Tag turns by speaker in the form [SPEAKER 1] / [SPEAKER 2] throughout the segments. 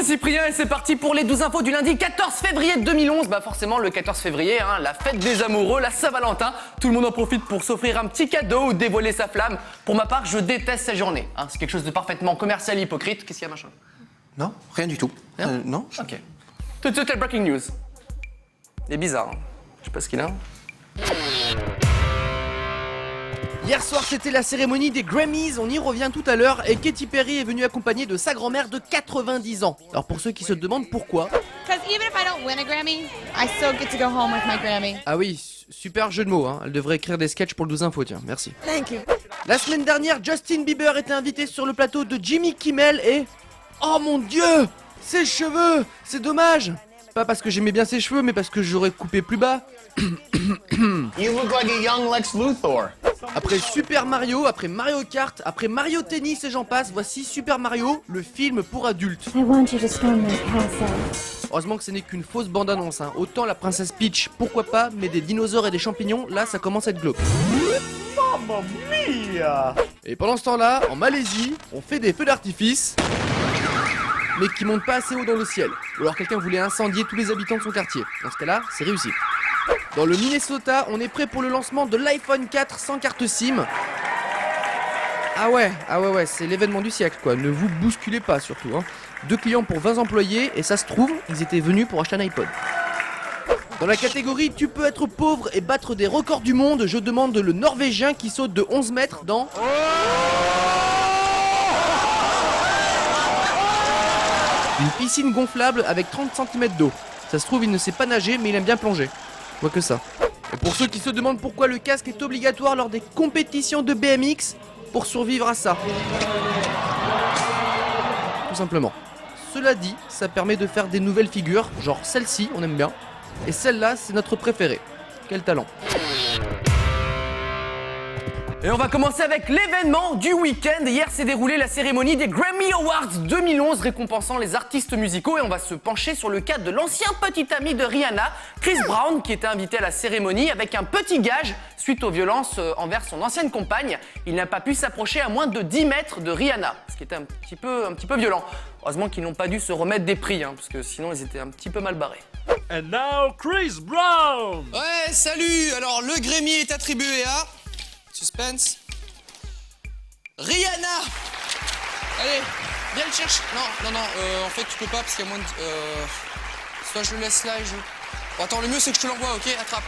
[SPEAKER 1] Cyprien et c'est parti pour les 12 infos du lundi 14 février 2011. Bah forcément le 14 février, hein, la fête des amoureux, la Saint-Valentin. Tout le monde en profite pour s'offrir un petit cadeau ou dévoiler sa flamme. Pour ma part, je déteste cette journée. Hein. C'est quelque chose de parfaitement commercial et hypocrite. Qu'est-ce qu'il y a, machin?
[SPEAKER 2] Non, rien du tout.
[SPEAKER 1] Rien
[SPEAKER 2] Non.
[SPEAKER 1] Ok. Tout de suite, la breaking news. Il est bizarre. Hein. Je sais pas ce qu'il a.
[SPEAKER 3] Hier soir, c'était la cérémonie des Grammys, on y revient tout à l'heure, et Katy Perry est venue accompagnée de sa grand-mère de 90 ans. Alors pour ceux qui se demandent pourquoi...
[SPEAKER 4] Because even if I don't win a Grammy, I still get to go home with my Grammy.
[SPEAKER 3] Ah oui, super jeu de mots, hein. Elle devrait écrire des sketchs pour le 12 infos, tiens, merci.
[SPEAKER 4] Thank you.
[SPEAKER 3] La semaine dernière, Justin Bieber était invité sur le plateau de Jimmy Kimmel et... Oh mon Dieu! Ses cheveux! C'est dommage! Pas parce que j'aimais bien ses cheveux, mais parce que j'aurais coupé plus bas.
[SPEAKER 5] You look like a young Lex Luthor.
[SPEAKER 3] Après Super Mario, après Mario Kart, après Mario Tennis et j'en passe, voici Super Mario, le film pour adultes.
[SPEAKER 6] I want you to storm my castle.
[SPEAKER 3] Heureusement que ce n'est qu'une fausse bande-annonce, hein. Autant la princesse Peach, pourquoi pas, mais des dinosaures et des champignons, là ça commence à être glauque.
[SPEAKER 5] Mamma mia!
[SPEAKER 3] Et pendant ce temps-là, en Malaisie, on fait des feux d'artifice, mais qui montent pas assez haut dans le ciel. Ou alors quelqu'un voulait incendier tous les habitants de son quartier. Dans ce cas-là, c'est réussi. Dans le Minnesota, on est prêt pour le lancement de l'iPhone 4 sans carte SIM. Ah ouais, c'est l'événement du siècle quoi, ne vous bousculez pas surtout. Hein. 2 clients pour 20 employés et ça se trouve, ils étaient venus pour acheter un iPod. Dans la catégorie tu peux être pauvre et battre des records du monde, je demande le Norvégien qui saute de 11 mètres dans... Une piscine gonflable avec 30 cm d'eau. Ça se trouve, il ne sait pas nager, mais il aime bien plonger. Je vois que ça. Et pour ceux qui se demandent pourquoi le casque est obligatoire lors des compétitions de BMX, pour survivre à ça. Tout simplement. Cela dit, ça permet de faire des nouvelles figures, genre celle-ci, on aime bien. Et celle-là, c'est notre préférée. Quel talent.
[SPEAKER 1] Et on va commencer avec l'événement du week-end. Hier s'est déroulée la cérémonie des Grammy Awards 2011 récompensant les artistes musicaux et on va se pencher sur le cas de l'ancien petit ami de Rihanna, Chris Brown, qui était invité à la cérémonie avec un petit gage suite aux violences envers son ancienne compagne. Il n'a pas pu s'approcher à moins de 10 mètres de Rihanna, ce qui était un petit peu violent. Heureusement qu'ils n'ont pas dû se remettre des prix, hein, parce que sinon ils étaient un petit peu mal barrés.
[SPEAKER 7] And now Chris Brown.
[SPEAKER 8] Ouais, salut. Alors le Grammy est attribué à... Suspense. Rihanna. Allez, viens le chercher. Non, en fait tu peux pas parce qu'il y a moins de... Soit je le laisse là et je... Bon, attends, le mieux c'est que je te l'envoie, ok? Attrape.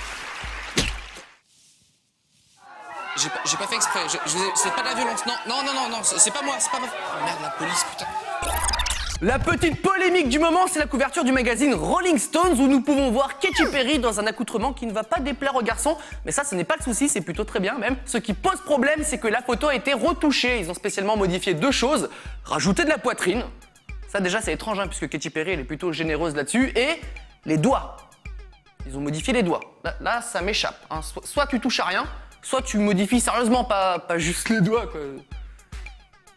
[SPEAKER 8] J'ai pas fait exprès, c'est pas de la violence. Non, c'est pas moi, c'est pas ma... Oh, merde, la police, putain.
[SPEAKER 1] La petite polémique du moment, c'est la couverture du magazine Rolling Stones où nous pouvons voir Katy Perry dans un accoutrement qui ne va pas déplaire aux garçons. Mais ça, ce n'est pas le souci, c'est plutôt très bien même. Ce qui pose problème, c'est que la photo a été retouchée. Ils ont spécialement modifié 2 choses. Rajouter de la poitrine. Ça déjà, c'est étrange, hein, puisque Katy Perry, elle est plutôt généreuse là-dessus. Et les doigts. Ils ont modifié les doigts. Là ça m'échappe. Hein. Soit tu touches à rien, soit tu modifies sérieusement, pas juste les doigts, quoi.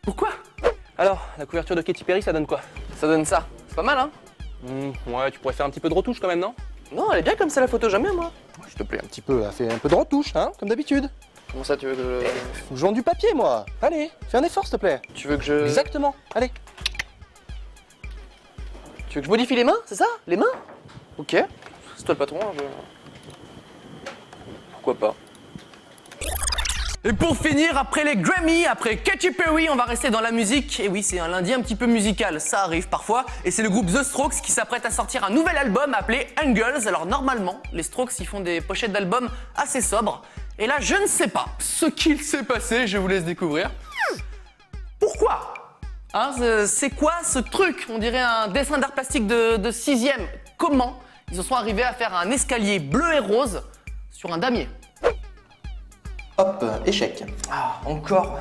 [SPEAKER 1] Pourquoi ? Alors, la couverture de Katy Perry, ça donne quoi? Ça donne ça. C'est pas mal, hein? Ouais, tu pourrais faire un petit peu de retouche quand même, non? Non, elle est bien comme ça la photo, jamais moi.
[SPEAKER 2] S'il te plaît, un petit peu, fais un peu de retouche, hein, comme d'habitude.
[SPEAKER 1] Comment ça, tu veux que
[SPEAKER 2] Je vends du papier, moi. Allez, fais un effort, s'il te plaît.
[SPEAKER 1] Tu veux que je...
[SPEAKER 2] Exactement, allez.
[SPEAKER 1] Tu veux que je modifie les mains, c'est ça? Les mains? Ok. C'est toi le patron, hein, Pourquoi pas? Et pour finir, après les Grammy, après Katy Perry, on va rester dans la musique. Et oui, c'est un lundi un petit peu musical, ça arrive parfois. Et c'est le groupe The Strokes qui s'apprête à sortir un nouvel album appelé Angles. Alors normalement, les Strokes, ils font des pochettes d'albums assez sobres. Et là, je ne sais pas ce qu'il s'est passé, je vous laisse découvrir. Pourquoi? Hein, c'est quoi ce truc? On dirait un dessin d'art plastique de 6e. Comment ils en sont arrivés à faire un escalier bleu et rose sur un damier?
[SPEAKER 2] Hop, échec.
[SPEAKER 1] Ah, encore?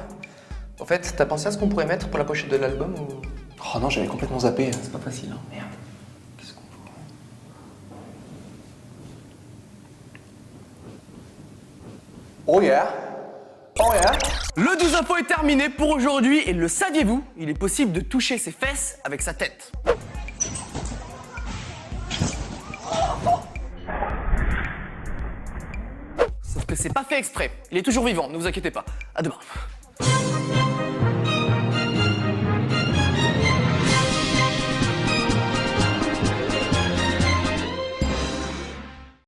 [SPEAKER 1] En fait, t'as pensé à ce qu'on pourrait mettre pour la pochette de l'album ou...
[SPEAKER 2] Oh non, j'avais complètement zappé.
[SPEAKER 1] C'est pas facile, hein. Merde. Qu'est-ce qu'on pourrait...
[SPEAKER 2] Oh yeah. Oh yeah.
[SPEAKER 1] Le 12 info est terminé pour aujourd'hui et le saviez-vous? Il est possible de toucher ses fesses avec sa tête. Sauf que c'est pas fait exprès. Il est toujours vivant, ne vous inquiétez pas. À demain.